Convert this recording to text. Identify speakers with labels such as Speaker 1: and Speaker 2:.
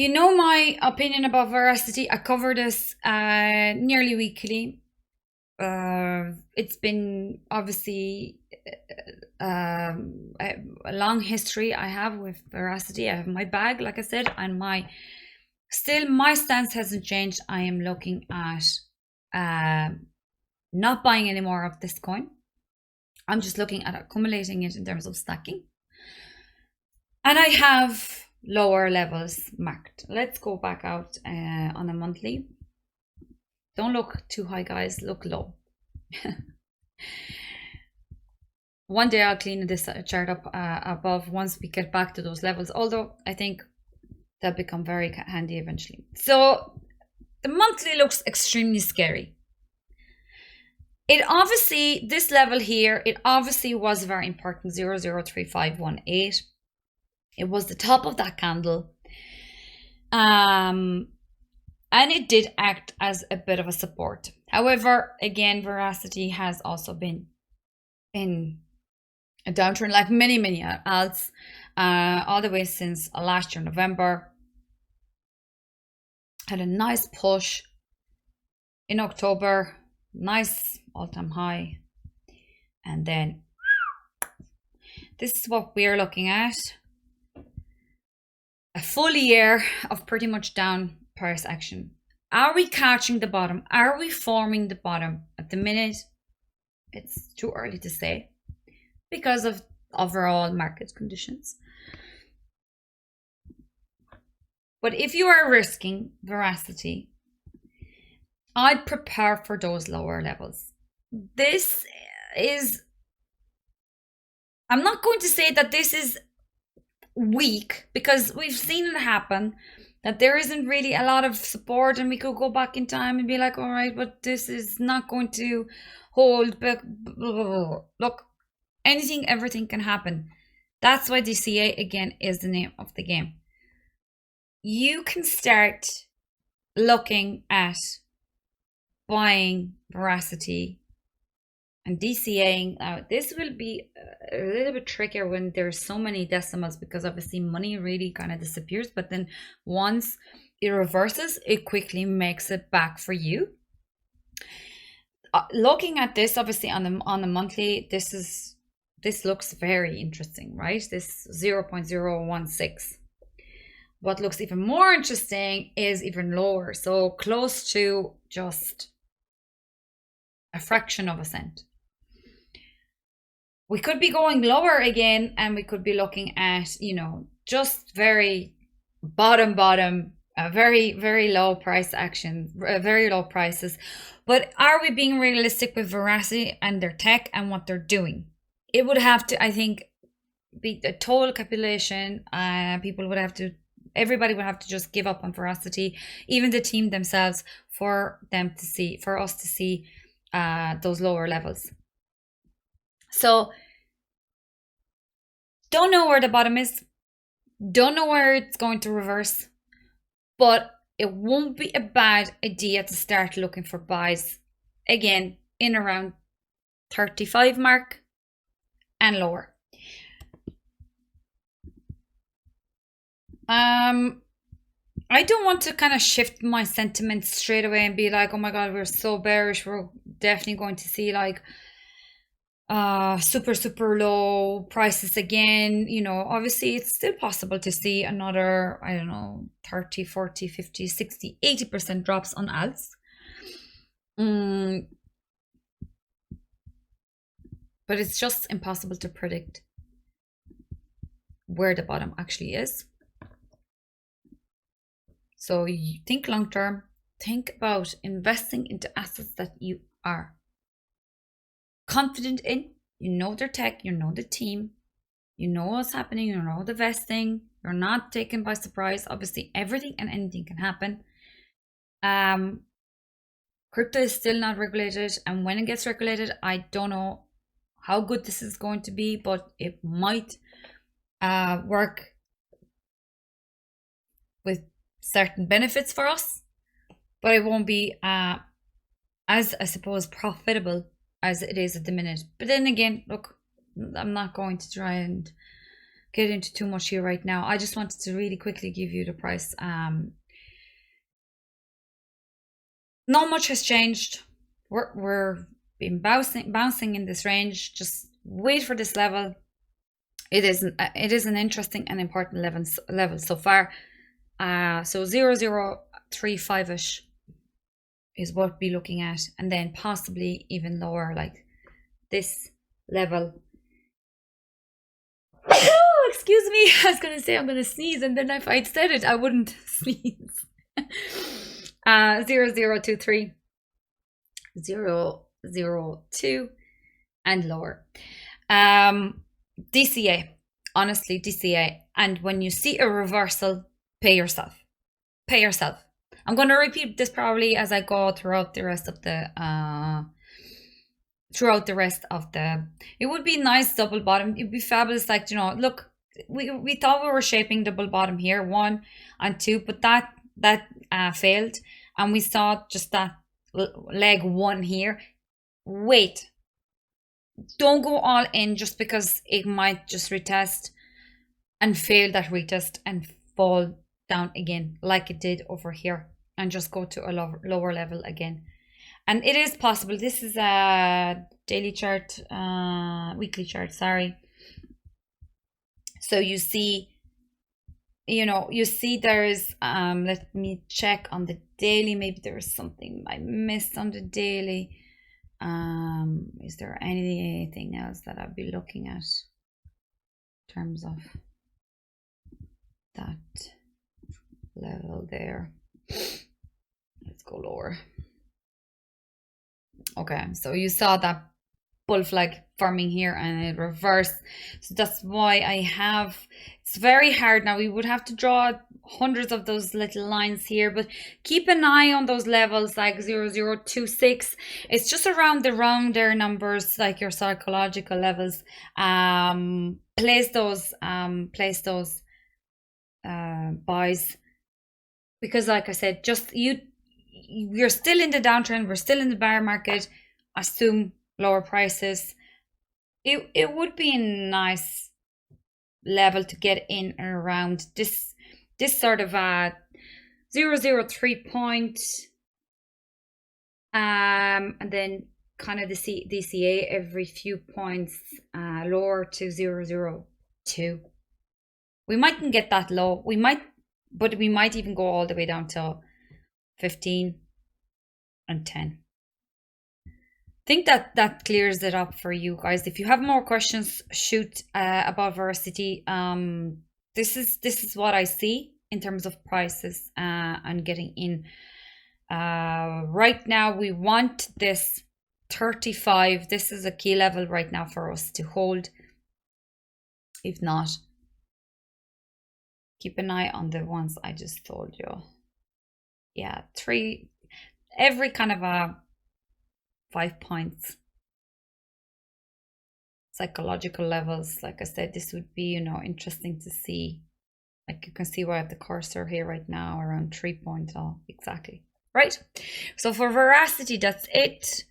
Speaker 1: You know my opinion about veracity. I cover this nearly weekly. It's been obviously a long history I have with veracity. I have my bag, like I said, and my stance hasn't changed. I am looking at not buying any more of this coin. I'm just looking at accumulating it in terms of stacking. And I have lower levels marked. Let's go back out on a monthly. Don't look too high, guys. Look low. One day I'll clean this chart up above once we get back to those levels, although I think they'll become very handy eventually. So the monthly looks extremely scary. It obviously, this level here, it obviously was very important, 003518. It was the top of that candle. And it did act as a bit of a support. However, again, veracity has also been in a downturn, like many alts, all the way since last year, November. Had a nice push in October, nice all-time high. And then this is what we're looking at. A full year of pretty much down price action. Are we catching the bottom? Are we forming the bottom? At the minute, it's too early to say because of overall market conditions. But if you are risking veracity, I'd prepare for those lower levels. This is, I'm not going to say that this is weak, because we've seen it happen, that there isn't really a lot of support and we could go back in time and be like, all right, but this is not going to hold. But look, anything, everything can happen. That's why DCA, again, is the name of the game. You can start looking at buying veracity and DCAing. This will be a little bit trickier when there's so many decimals, because obviously money really kind of disappears, but then once it reverses, it quickly makes it back for you. Looking at this, obviously on the monthly, this looks very interesting, right? This 0.016. What looks even more interesting is even lower, so close to just a fraction of a cent. We could be going lower again, and we could be looking at, you know, just very bottom, very low price action, very low prices. But are we being realistic with veracity and their tech and what they're doing? It would have to, I think, be a total capitulation. Everybody would have to just give up on veracity, even the team themselves, for us to see those lower levels. So don't know where the bottom is, don't know where it's going to reverse, but it won't be a bad idea to start looking for buys again in around 35 mark and lower. I don't want to kind of shift my sentiments straight away and be like, oh my god, we're so bearish, we're definitely going to see like super low prices again. You know, obviously it's still possible to see another, I don't know, 30, 40, 50, 60, 80% drops on alts. But it's just impossible to predict where the bottom actually is. So you think long term, think about investing into assets that you are confident in. You know their tech, you know the team, you know what's happening, you know the vesting, you're not taken by surprise. Obviously everything and anything can happen. Crypto is still not regulated, and when it gets regulated, I don't know how good this is going to be, but it might work with certain benefits for us, but it won't be as, I suppose, profitable as it is at the minute. But then again, look, I'm not going to try and get into too much here right now. I just wanted to really quickly give you the price. Not much has changed. We're been bouncing in this range. Just wait for this level. It is an interesting and important level so far. So 0035ish is what we'll be looking at, and then possibly even lower, like this level. Oh, excuse me. I was gonna say I'm gonna sneeze, and then if I'd said it, I wouldn't sneeze. 0023, 002, and lower. DCA, honestly, DCA. And when you see a reversal, pay yourself. Pay yourself. I'm going to repeat this probably as I go throughout the rest of the it would be nice double bottom. It'd be fabulous. Like, you know, look, we thought we were shaping double bottom here, 1 and 2, but that failed, and we saw just that leg 1 here. Wait, don't go all in just because it might just retest and fail that retest and fall down again like it did over here, and just go to a lower level again. And it is possible. This is a daily chart, weekly chart, sorry. So you see, you know, you see there is, let me check on the daily. Maybe there is something I missed on the daily. Is there anything else that I'll be looking at in terms of that level there? Let's go lower. Okay, so you saw that bull flag forming here and it reversed. So that's why I have, it's very hard now. We would have to draw hundreds of those little lines here, but keep an eye on those levels like 0026. It's just around the rounder numbers, like your psychological levels. Place those buys, because like I said, just you're still in the downtrend, we're still in the bear market. Assume lower prices. It would be a nice level to get in and around this sort of 003 point, and then kind of the DCA every few points lower to 002. We mightn't get that low. We might, but we might even go all the way down to 15 and 10. I think that clears it up for you guys. If you have more questions, shoot about Veracity. This is what I see in terms of prices and getting in. Right now we want this 35. This is a key level right now for us to hold. If not, keep an eye on the ones I just told you. Yeah, 3, every kind of a 5 points. Psychological levels, like I said, this would be, you know, interesting to see. Like you can see where I have the cursor here right now, around 3 points. Oh, exactly. Right. So for Veracity, that's it.